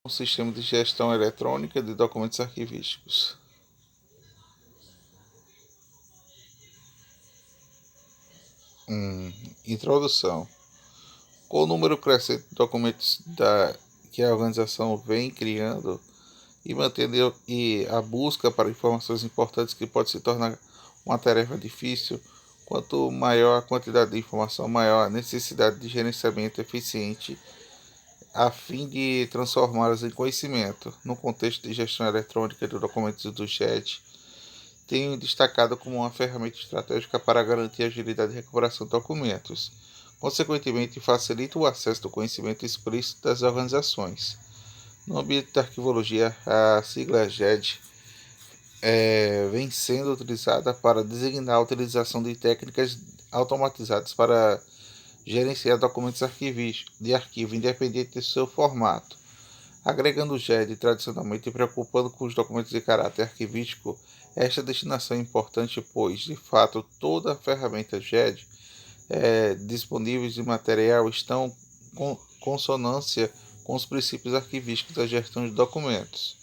um sistema de gestão eletrônica de documentos arquivísticos. Introdução. Com o número crescente de documentos que a organização vem criando e mantendo a busca para informações importantes, que pode se tornar uma tarefa difícil, quanto maior a quantidade de informação, maior a necessidade de gerenciamento eficiente a fim de transformá-las em conhecimento. No contexto de gestão eletrônica de documentos do GED, tenho destacado como uma ferramenta estratégica para garantir a agilidade de recuperação de documentos. Consequentemente, facilita o acesso do conhecimento explícito das organizações. No ambiente da arquivologia, a sigla GED vem sendo utilizada para designar a utilização de técnicas automatizadas para gerenciar documentos de arquivo, independente de seu formato. Agregando o GED tradicionalmente e preocupando com os documentos de caráter arquivístico, esta destinação é importante, pois, de fato, toda a ferramenta GED disponíveis de material estão em consonância com os princípios arquivísticos da gestão de documentos.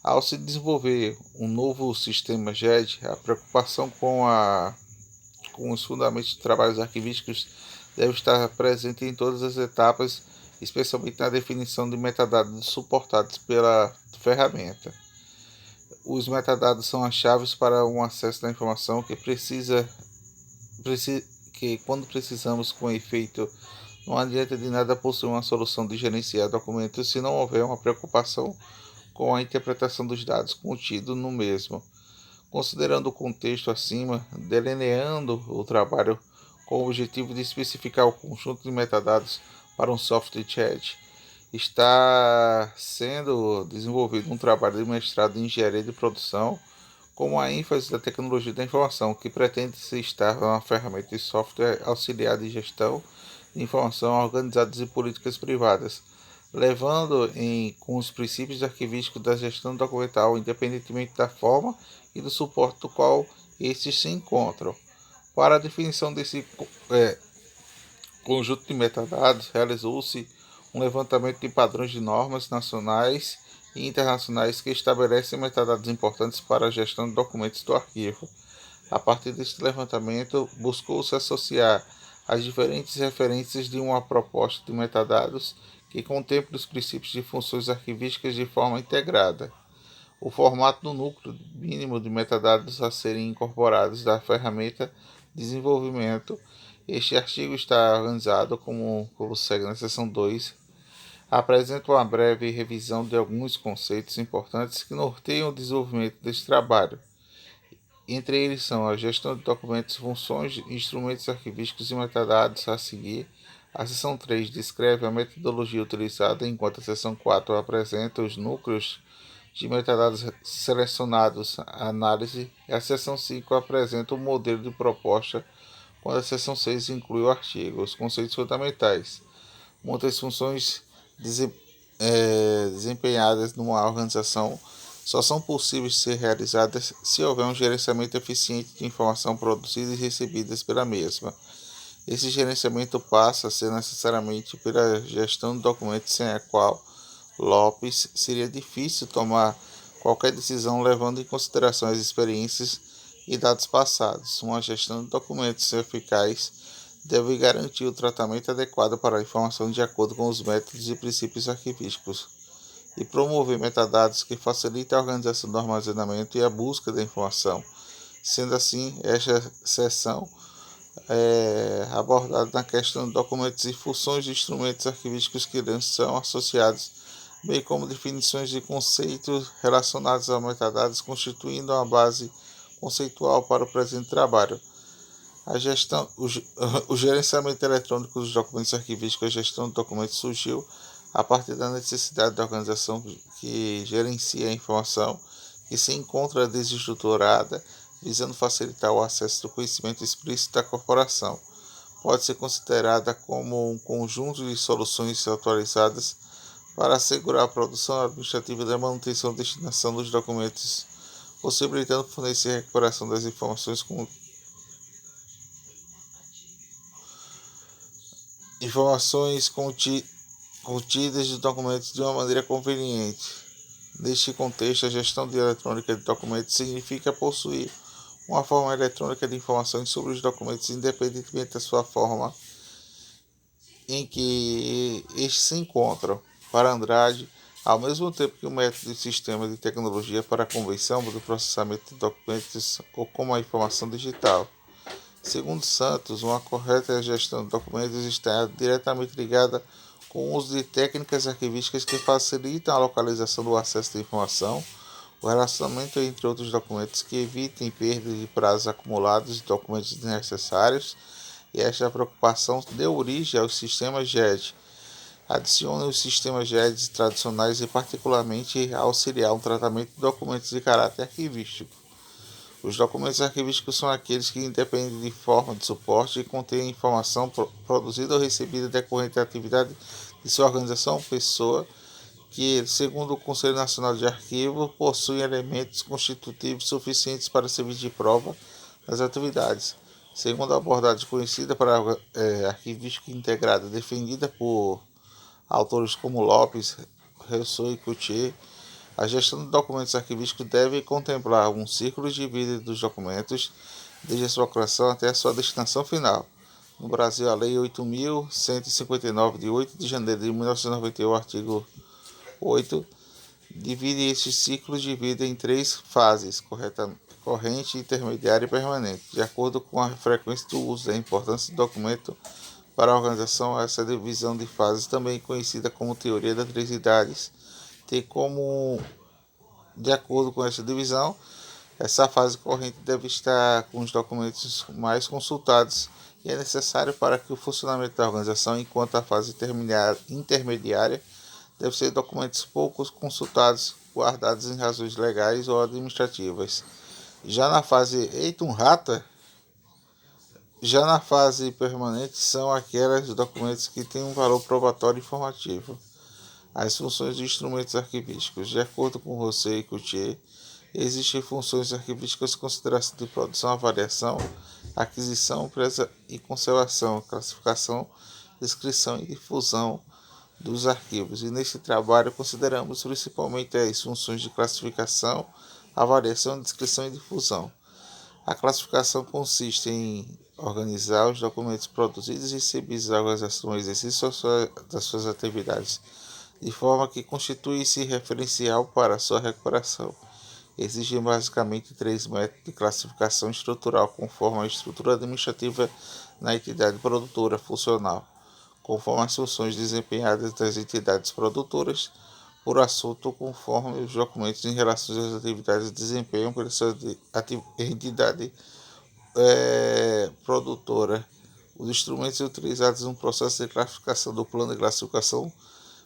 Ao se desenvolver um novo sistema GED, a preocupação com os fundamentos de trabalhos arquivísticos deve estar presente em todas as etapas, especialmente na definição de metadados suportados pela ferramenta. Os metadados são as chaves para um acesso da informação que quando precisamos com efeito. Não adianta de nada possuir uma solução de gerenciar documentos se não houver uma preocupação com a interpretação dos dados contidos no mesmo. Considerando o contexto acima, delineando o trabalho com o objetivo de especificar o conjunto de metadados para um software chat, está sendo desenvolvido um trabalho de mestrado em engenharia de produção com a ênfase da tecnologia da informação, que pretende se estar uma ferramenta de software auxiliar de gestão de informação organizadas e políticas privadas, levando com os princípios arquivísticos da gestão documental, independentemente da forma e do suporte do qual estes se encontram. Para a definição desse conjunto de metadados, realizou-se um levantamento de padrões de normas nacionais e internacionais que estabelecem metadados importantes para a gestão de documentos do arquivo. A partir deste levantamento, buscou-se associar as diferentes referências de uma proposta de metadados que contemple os princípios de funções arquivísticas de forma integrada. O formato do núcleo mínimo de metadados a serem incorporados da ferramenta de desenvolvimento. Este artigo está organizado como segue na seção 2. Apresenta uma breve revisão de alguns conceitos importantes que norteiam o desenvolvimento deste trabalho. Entre eles são a gestão de documentos, funções, instrumentos arquivísticos e metadados a seguir. A seção 3 descreve a metodologia utilizada, enquanto a seção 4 apresenta os núcleos de metadados selecionados, a análise, e a seção 5 apresenta o modelo de proposta, quando a seção 6 inclui o artigo. Os conceitos fundamentais. Muitas funções desempenhadas numa organização só são possíveis ser realizadas se houver um gerenciamento eficiente de informação produzida e recebida pela mesma. Esse gerenciamento passa a ser necessariamente pela gestão de documentos, sem a qual Lopes seria difícil tomar qualquer decisão levando em consideração as experiências e dados passados. Uma gestão de documentos eficaz deve garantir o tratamento adequado para a informação de acordo com os métodos e princípios arquivísticos e promover metadados que facilitem a organização do armazenamento e a busca da informação. Sendo assim, esta seção abordada na questão de documentos e funções de instrumentos arquivísticos que são associados, bem como definições de conceitos relacionados a metadados, constituindo uma base conceitual para o presente trabalho. A gestão, o gerenciamento eletrônico dos documentos arquivísticos, a gestão de documentos surgiu a partir da necessidade da organização que gerencia a informação que se encontra desestruturada, visando facilitar o acesso do conhecimento explícito da corporação. Pode ser considerada como um conjunto de soluções atualizadas para assegurar a produção administrativa da manutenção e destinação dos documentos, possibilitando fornecer a recuperação das informações contidas contidas de documentos de uma maneira conveniente. Neste contexto, a gestão eletrônica de documentos significa possuir uma forma eletrônica de informações sobre os documentos, independentemente da sua forma em que estes se encontram. Para Andrade, ao mesmo tempo que o método e sistema de tecnologia para a conversão do processamento de documentos ou como a informação digital. Segundo Santos, uma correta gestão de documentos está diretamente ligada com o uso de técnicas arquivísticas que facilitam a localização do acesso à informação, o relacionamento entre outros documentos que evitem perda de prazos acumulados de documentos desnecessários, e esta preocupação deu origem aos sistemas GED. Adicione os sistemas GED tradicionais e particularmente auxiliar um tratamento de documentos de caráter arquivístico. Os documentos arquivísticos são aqueles que independem de forma de suporte e contêm informação produzida ou recebida decorrente da atividade de sua organização ou pessoa, que, segundo o Conselho Nacional de Arquivo, possuem elementos constitutivos suficientes para servir de prova das atividades. Segundo a abordagem conhecida para arquivística integrada, defendida por autores como Lopes, Rousseau e Coutier, a gestão de documentos arquivísticos deve contemplar um ciclo de vida dos documentos, desde a sua criação até a sua destinação final. No Brasil, a Lei 8.159, de 8 de janeiro de 1991, artigo 8, divide estes ciclos de vida em 3 fases: corrente, intermediária e permanente, de acordo com a frequência do uso e a importância do documento para a organização. Essa divisão de fases, também conhecida como teoria das 3 idades, tem como, de acordo com essa divisão, essa fase corrente deve estar com os documentos mais consultados e é necessário para que o funcionamento da organização, enquanto a fase intermediária deve ser documentos poucos consultados, guardados em razões legais ou administrativas. Já na fase já na fase permanente, são aqueles documentos que têm um valor probatório e informativo. As funções de instrumentos arquivísticos. De acordo com Rousseau e Coutier, existem funções arquivísticas de consideração de produção, avaliação, aquisição, presa e conservação, classificação, descrição e difusão dos arquivos. E nesse trabalho consideramos principalmente as funções de classificação, avaliação, descrição e difusão. A classificação consiste em organizar os documentos produzidos e recebidos da organização no exercício das suas atividades, de forma que constitui-se referencial para sua recuperação. Existem basicamente 3 métodos de classificação estrutural, conforme a estrutura administrativa na entidade produtora funcional, conforme as funções desempenhadas das entidades produtoras, por assunto, conforme os documentos em relação às atividades desempenham pela sua entidade produtora. Os instrumentos utilizados no processo de classificação do plano de classificação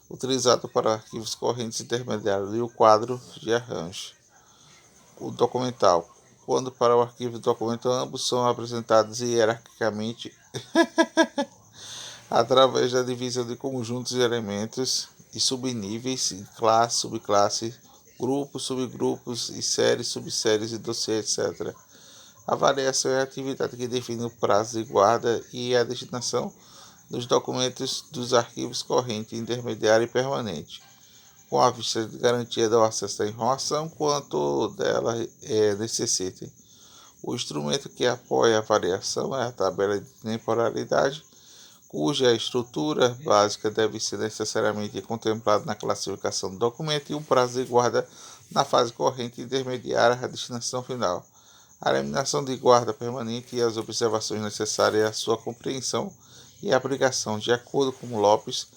utilizado para arquivos correntes intermediários e o quadro de arranjo. O documental. Quando para o arquivo e documento, ambos são apresentados hierarquicamente através da divisão de conjuntos de elementos e subníveis, classe, subclasse, grupos, subgrupos e séries, subséries e dossiê, etc. A avaliação é a atividade que define o prazo de guarda e a destinação dos documentos dos arquivos corrente, intermediário e permanente, com a vista de garantia do acesso à informação quanto dela necessitem. O instrumento que apoia a avaliação é a tabela de temporalidade, cuja estrutura básica deve ser necessariamente contemplada na classificação do documento, e o prazo de guarda na fase corrente intermediária à destinação final. A eliminação de guarda permanente e as observações necessárias à sua compreensão e aplicação. De acordo com Lopes,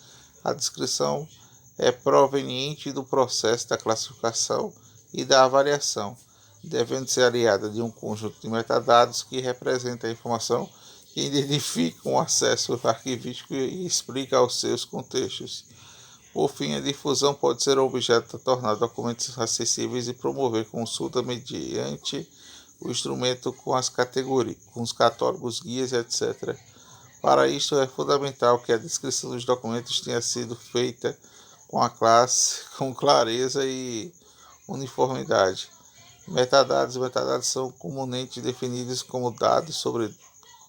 a descrição é proveniente do processo da classificação e da avaliação, devendo ser aliada de um conjunto de metadados que representa a informação que identifica um acesso arquivístico e explica os seus contextos. Por fim, a difusão pode ser objeto de tornar documentos acessíveis e promover consulta mediante o instrumento com as categorias, com os catálogos, guias, etc. Para isso, é fundamental que a descrição dos documentos tenha sido feita com a classe, com clareza e uniformidade. Metadados são comumente definidos como dados sobre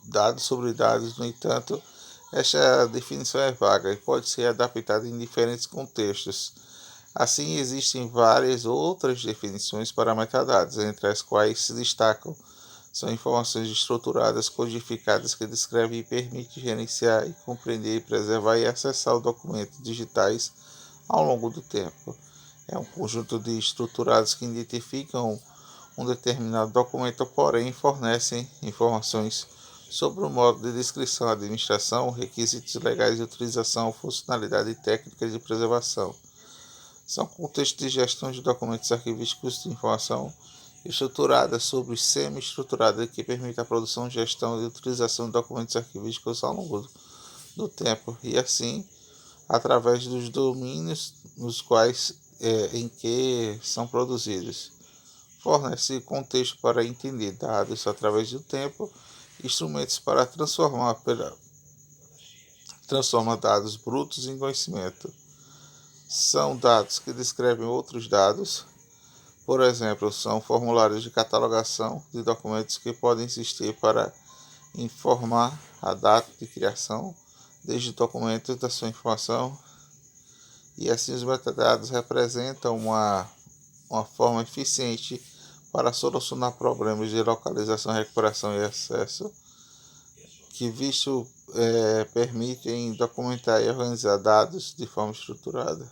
dados. No entanto, Esta definição é vaga e pode ser adaptada em diferentes contextos. Assim, existem várias outras definições para metadados, entre as quais se destacam são informações estruturadas, codificadas que descrevem e permitem gerenciar e compreender, preservar e acessar os documentos digitais ao longo do tempo. É um conjunto de estruturados que identificam um determinado documento, porém fornecem informações sobre o modo de descrição, administração, requisitos legais de utilização, funcionalidade e técnicas de preservação. São contextos de gestão de documentos arquivísticos de informação estruturada sobre semi-estruturada que permite a produção, gestão e utilização de documentos arquivísticos ao longo do tempo e assim através dos domínios nos quais em que são produzidos. Fornece contexto para entender dados através do tempo, instrumentos para transforma dados brutos em conhecimento. São dados que descrevem outros dados. Por exemplo, são formulários de catalogação de documentos que podem existir para informar a data de criação, desde documentos da sua informação, e assim os metadados representam uma forma eficiente para solucionar problemas de localização, recuperação e acesso, que permitem documentar e organizar dados de forma estruturada.